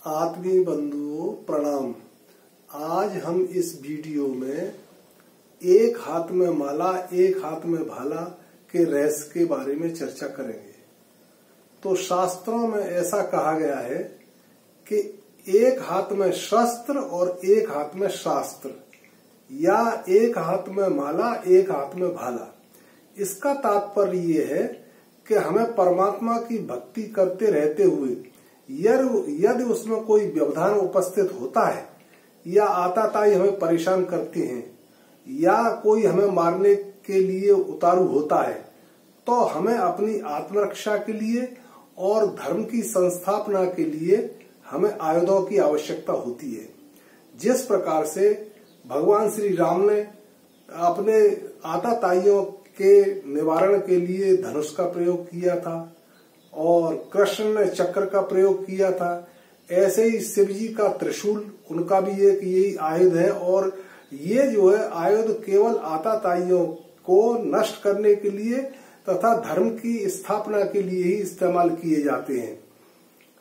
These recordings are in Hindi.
आत्मीय बंधुओं प्रणाम। आज हम इस वीडियो में एक हाथ में माला एक हाथ में भाला के रहस्य के बारे में चर्चा करेंगे। तो शास्त्रों में ऐसा कहा गया है कि एक हाथ में शस्त्र और एक हाथ में शास्त्र, या एक हाथ में माला एक हाथ में भाला। इसका तात्पर्य ये है कि हमें परमात्मा की भक्ति करते रहते हुए यदि उसमें कोई व्यवधान उपस्थित होता है या आताताई हमें परेशान करते हैं या कोई हमें मारने के लिए उतारू होता है, तो हमें अपनी आत्मरक्षा के लिए और धर्म की संस्थापना के लिए हमें आयुधों की आवश्यकता होती है। जिस प्रकार से भगवान श्री राम ने अपने आताताइयों के निवारण के लिए धनुष का प्रयोग किया था और कृष्ण ने चक्र का प्रयोग किया था, ऐसे ही शिव जी का त्रिशूल, उनका भी एक यही आयुध है। और ये जो है आयुध केवल आताताइयों को नष्ट करने के लिए तथा धर्म की स्थापना के लिए ही इस्तेमाल किए जाते हैं।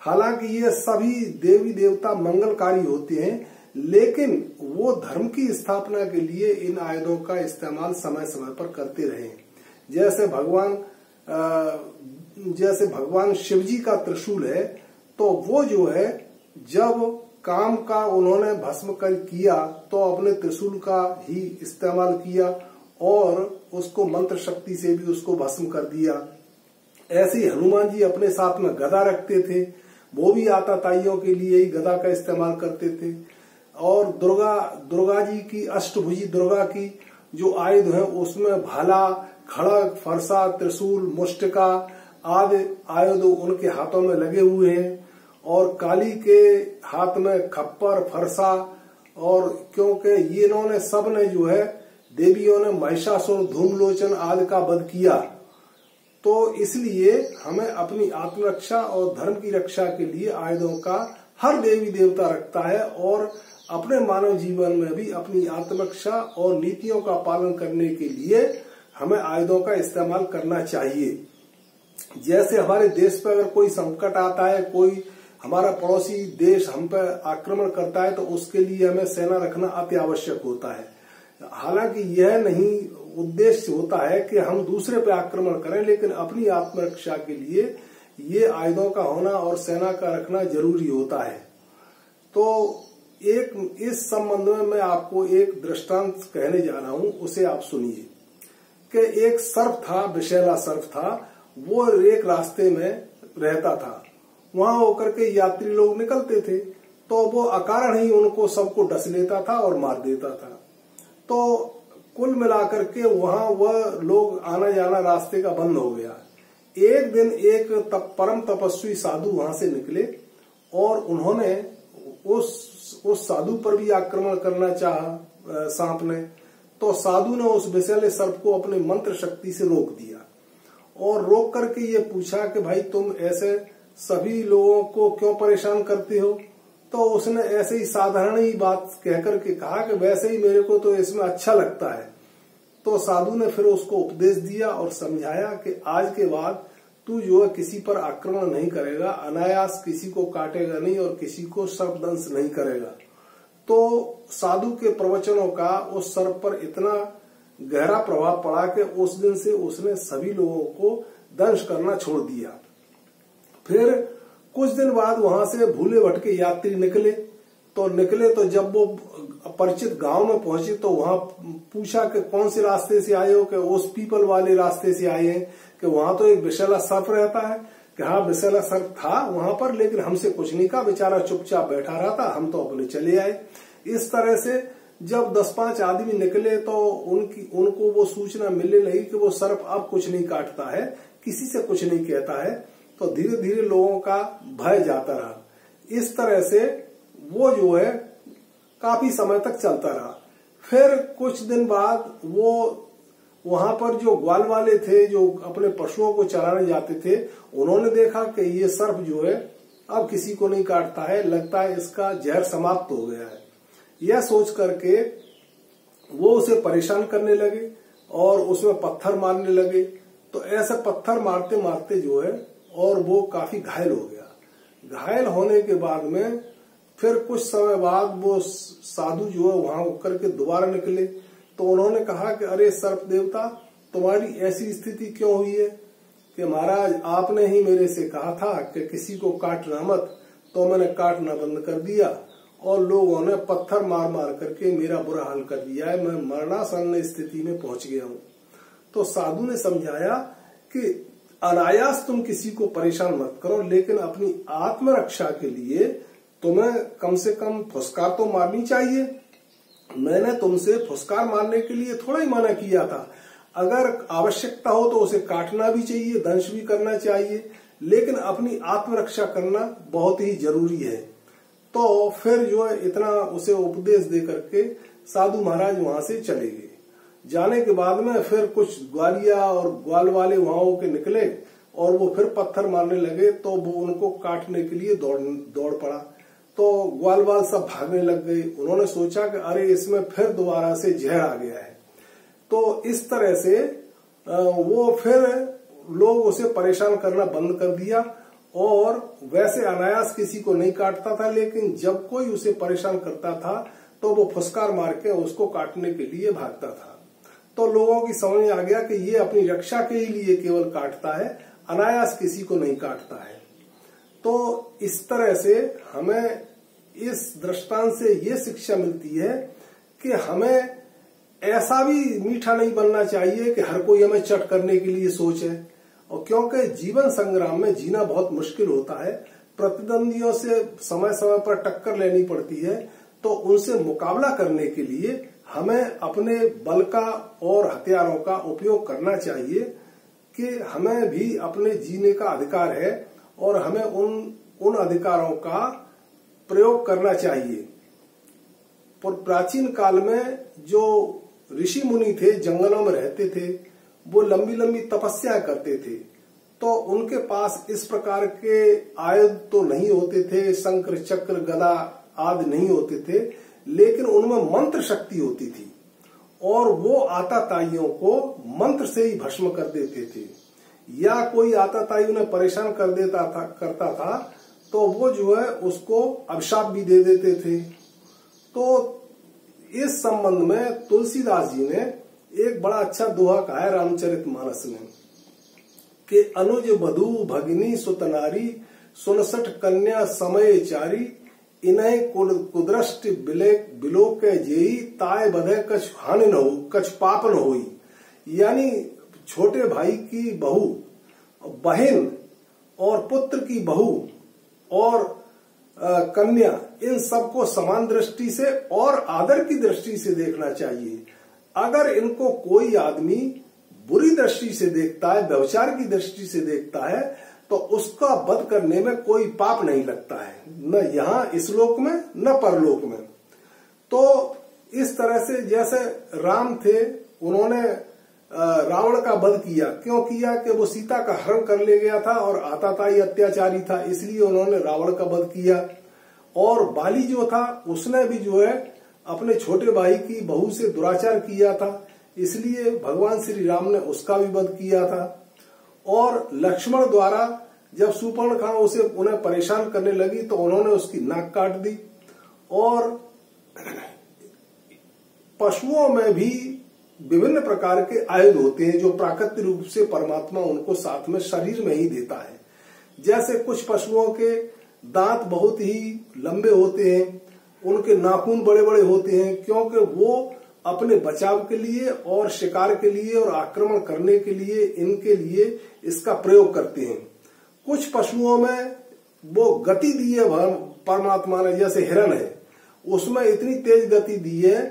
हालांकि ये सभी देवी देवता मंगलकारी होते हैं, लेकिन वो धर्म की स्थापना के लिए इन आयुधों का इस्तेमाल समय समय पर करते रहे। जैसे भगवान शिव जी का त्रिशूल है, तो वो जो है जब काम का उन्होंने भस्म कर किया तो अपने त्रिशूल का ही इस्तेमाल किया और उसको मंत्र शक्ति से भी उसको भस्म कर दिया। ऐसे ही हनुमान जी अपने साथ में गदा रखते थे, वो भी आताताइयों के लिए ही गदा का इस्तेमाल करते थे। और दुर्गा जी की अष्टभुजी दुर्गा की जो आयुध है उसमें भाला, खड़ग, फरसा, त्रिशूल, मुष्टिका आदि आयुध उनके हाथों में लगे हुए हैं। और काली के हाथ में खप्पर, फरसा, और क्योंकि ये इन्होंने सब ने जो है देवियों ने महिषासुर, धूम्रलोचन आदि का वध किया, तो इसलिए हमें अपनी आत्मरक्षा और धर्म की रक्षा के लिए आयुधों का हर देवी देवता रखता है। और अपने मानव जीवन में भी अपनी आत्मरक्षा और नीतियों का पालन करने के लिए हमें आयुधों का इस्तेमाल करना चाहिए। जैसे हमारे देश पर अगर कोई संकट आता है, कोई हमारा पड़ोसी देश हम पर आक्रमण करता है, तो उसके लिए हमें सेना रखना अति आवश्यक होता है। हालांकि यह नहीं उद्देश्य होता है कि हम दूसरे पे आक्रमण करें, लेकिन अपनी आत्मरक्षा के लिए ये आयुधों का होना और सेना का रखना जरूरी होता है। तो इस संबंध में मैं आपको एक दृष्टांत कहने जा रहा हूं, उसे आप सुनिए। कि एक सर्प था, विषैला सर्प था, वो एक रास्ते में रहता था। वहां होकर के यात्री लोग निकलते थे, तो वो अकारण ही उनको सबको डस लेता था और मार देता था। तो कुल मिलाकर के वहां वह लोग आना जाना रास्ते का बंद हो गया। एक दिन एक परम तपस्वी साधु वहां से निकले और उन्होंने उस साधु पर भी आक्रमण करना चाहा सांप ने। तो साधु ने उस विषैले सर्प को अपने मंत्र शक्ति से रोक दिया और रोक करके ये पूछा कि भाई तुम ऐसे सभी लोगों को क्यों परेशान करते हो? तो उसने ऐसे ही साधारण ही बात कहकर के कहा कि वैसे ही मेरे को तो इसमें अच्छा लगता है। तो साधु ने फिर उसको उपदेश दिया और समझाया कि आज के बाद तू जो है किसी पर आक्रमण नहीं करेगा, अनायास किसी को काटेगा नहीं और किसी को सर्पदंश नहीं करेगा। तो साधु के प्रवचनों का उस सर्प पर इतना गहरा प्रभाव पड़ा कि उस दिन से उसने सभी लोगों को दंश करना छोड़ दिया। फिर कुछ दिन बाद वहां से भूले भटके यात्री निकले तो जब वो परिचित गांव में पहुंचे तो वहां पूछा कि कौन से रास्ते से आए हो? कि उस पीपल वाले रास्ते से आए हैं। कि वहां तो एक विषैला सर्प रहता है। कि हाँ, विषैला सर्प था वहां पर, लेकिन हमसे कुछ नहीं कहा, बेचारा चुपचाप बैठा रहा था, हम तो अपने चले आए। इस तरह से जब 10-5 आदमी निकले तो उनको वो सूचना मिलने लगी कि वो सर्प अब कुछ नहीं काटता है, किसी से कुछ नहीं कहता है। तो धीरे धीरे लोगों का भय जाता रहा। इस तरह से वो जो है काफी समय तक चलता रहा। फिर कुछ दिन बाद वो वहां पर जो ग्वाल वाले थे, जो अपने पशुओं को चराने जाते थे, उन्होंने देखा कि ये सर्प जो है अब किसी को नहीं काटता है, लगता है इसका जहर समाप्त हो गया है। यह सोच करके वो उसे परेशान करने लगे और उसमें पत्थर मारने लगे। तो ऐसे पत्थर मारते मारते जो है और वो काफी घायल हो गया। घायल होने के बाद में फिर कुछ समय बाद वो साधु जो है वहां उतर के दोबारा निकले, तो उन्होंने कहा कि अरे सर्प देवता, तुम्हारी ऐसी स्थिति क्यों हुई है कि महाराज आपने ही मेरे से कहा था कि किसी को काटना मत, तो मैंने काटना बंद कर दिया और लोगों ने पत्थर मार मार करके मेरा बुरा हाल कर दिया है, मैं मरणासन्न स्थिति में पहुंच गया हूँ। तो साधु ने समझाया कि अनायास तुम किसी को परेशान मत करो, लेकिन अपनी आत्मरक्षा के लिए तुम्हें कम से कम फुसकार तो मारनी चाहिए। मैंने तुमसे फुसकार मारने के लिए थोड़ा ही मना किया था, अगर आवश्यकता हो तो उसे काटना भी चाहिए, दंश भी करना चाहिए, लेकिन अपनी आत्मरक्षा करना बहुत ही जरूरी है। तो फिर जो है इतना उसे उपदेश दे करके साधु महाराज वहां से चले गए। जाने के बाद में फिर कुछ ग्वालिया और ग्वाल वाले वहां के निकले और वो फिर पत्थर मारने लगे, तो वो उनको काटने के लिए दौड़ पड़ा। तो ग्वाल वाल सब भागने लग गए। उन्होंने सोचा कि अरे इसमें फिर दोबारा से जहर आ गया है। तो इस तरह से वो फिर लोग उसे परेशान करना बंद कर दिया और वैसे अनायास किसी को नहीं काटता था, लेकिन जब कोई उसे परेशान करता था तो वो फुसकार मार के उसको काटने के लिए भागता था। तो लोगों की समझ में आ गया कि ये अपनी रक्षा के लिए केवल काटता है, अनायास किसी को नहीं काटता है। तो इस तरह से हमें इस दृष्टांत से ये शिक्षा मिलती है कि हमें ऐसा भी मीठा नहीं बनना चाहिए कि हर कोई हमें चट करने के लिए सोचे। और क्योंकि जीवन संग्राम में जीना बहुत मुश्किल होता है, प्रतिद्वंदियों से समय समय पर टक्कर लेनी पड़ती है, तो उनसे मुकाबला करने के लिए हमें अपने बल का और हथियारों का उपयोग करना चाहिए कि हमें भी अपने जीने का अधिकार है और हमें उन अधिकारों का प्रयोग करना चाहिए। पर प्राचीन काल में जो ऋषि मुनि थे, जंगलों में रहते थे, वो लंबी लंबी तपस्या करते थे, तो उनके पास इस प्रकार के आयुध तो नहीं होते थे, शंकर चक्र गदा आदि नहीं होते थे, लेकिन उनमें मंत्र शक्ति होती थी और वो आताताइयों को मंत्र से ही भस्म कर देते थे। या कोई आताताई उन्हें परेशान करता था तो वो जो है उसको अभिशाप भी दे देते थे। तो इस संबंध में तुलसीदास जी ने एक बड़ा अच्छा दोहा कहा है रामचरितमानस में कि अनुज बधू भगिनी सुतनारी 69 कन्या समय चारी इन्हें कुदृष्टि बिलोक जेई ताय बधे कछ हानि न हो कछ पाप न होई। यानी छोटे भाई की बहू, बहन और पुत्र की बहू और कन्या, इन सबको समान दृष्टि से और आदर की दृष्टि से देखना चाहिए। अगर इनको कोई आदमी बुरी दृष्टि से देखता है, व्यभिचार की दृष्टि से देखता है, तो उसका वध करने में कोई पाप नहीं लगता है, न यहाँ इस लोक में न परलोक में। तो इस तरह से जैसे राम थे, उन्होंने रावण का वध किया। क्यों किया कि वो सीता का हरण कर ले गया था और आताताई अत्याचारी था, इसलिए उन्होंने रावण का वध किया। और बाली जो था उसने भी जो है अपने छोटे भाई की बहू से दुराचार किया था, इसलिए भगवान श्री राम ने उसका भी वध किया था। और लक्ष्मण द्वारा जब शूर्पणखा उसे उन्हें परेशान करने लगी तो उन्होंने उसकी नाक काट दी। और पशुओं में भी विभिन्न प्रकार के आयुध होते हैं जो प्राकृतिक रूप से परमात्मा उनको साथ में शरीर में ही देता है। जैसे कुछ पशुओं के दांत बहुत ही लंबे होते हैं, उनके नाखून बड़े बड़े होते हैं, क्योंकि वो अपने बचाव के लिए और शिकार के लिए और आक्रमण करने के लिए इनके लिए इसका प्रयोग करते हैं। कुछ पशुओं में वो गति दी है परमात्मा ने, जैसे हिरण है, उसमें इतनी तेज गति दी है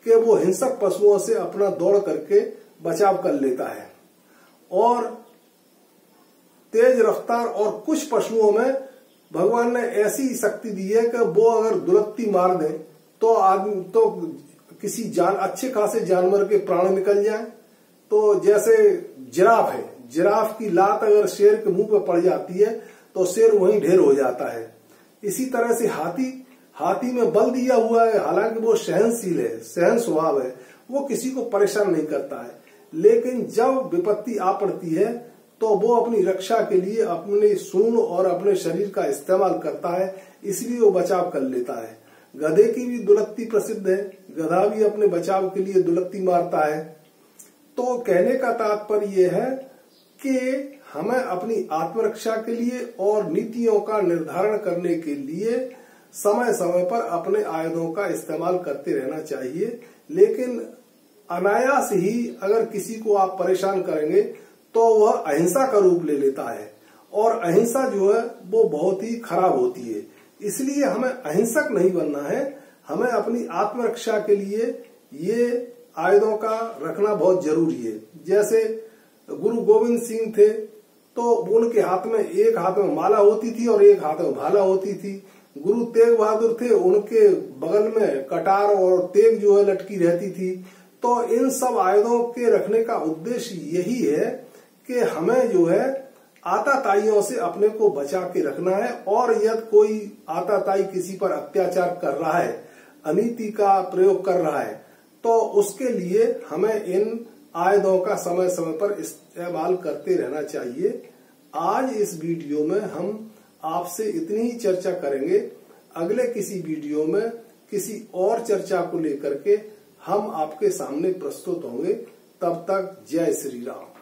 कि वो हिंसक पशुओं से अपना दौड़ करके बचाव कर लेता है। और तेज रफ्तार और कुछ पशुओं में भगवान ने ऐसी शक्ति दी है कि वो अगर दुलत्ती मार दें तो आदमी तो किसी अच्छे खासे जानवर के प्राण निकल जाए। तो जैसे जिराफ है, जिराफ की लात अगर शेर के मुंह पे पड़ जाती है तो शेर वहीं ढेर हो जाता है। इसी तरह से हाथी में बल दिया हुआ है, हालांकि वो सहनशील है, सहन स्वभाव है, वो किसी को परेशान नहीं करता है, लेकिन जब विपत्ति आ पड़ती है तो वो अपनी रक्षा के लिए अपने सूंड और अपने शरीर का इस्तेमाल करता है, इसलिए वो बचाव कर लेता है। गधे की भी दुलत्ती प्रसिद्ध है, गधा भी अपने बचाव के लिए दुलत्ती मारता है। तो कहने का तात्पर्य ये है कि हमें अपनी आत्मरक्षा के लिए और नीतियों का निर्धारण करने के लिए समय समय पर अपने आयुधों का इस्तेमाल करते रहना चाहिए। लेकिन अनायास ही अगर किसी को आप परेशान करेंगे तो वह अहिंसा का रूप ले लेता है, और अहिंसा जो है वो बहुत ही खराब होती है। इसलिए हमें अहिंसक नहीं बनना है, हमें अपनी आत्मरक्षा के लिए ये आयुधों का रखना बहुत जरूरी है। जैसे गुरु गोविंद सिंह थे तो उनके हाथ में एक हाथ में माला होती थी और एक हाथ में भाला होती थी। गुरु तेग बहादुर थे, उनके बगल में कटार और तेग जो है लटकी रहती थी। तो इन सब आयुधों के रखने का उद्देश्य यही है कि हमें जो है आताताइयों से अपने को बचा के रखना है, और यदि कोई आताताई किसी पर अत्याचार कर रहा है, अनीति का प्रयोग कर रहा है, तो उसके लिए हमें इन आयुधों का समय समय पर इस्तेमाल करते रहना चाहिए। आज इस वीडियो में हम आपसे इतनी ही चर्चा करेंगे। अगले किसी वीडियो में किसी और चर्चा को लेकर के हम आपके सामने प्रस्तुत होंगे। तब तक जय श्री राम।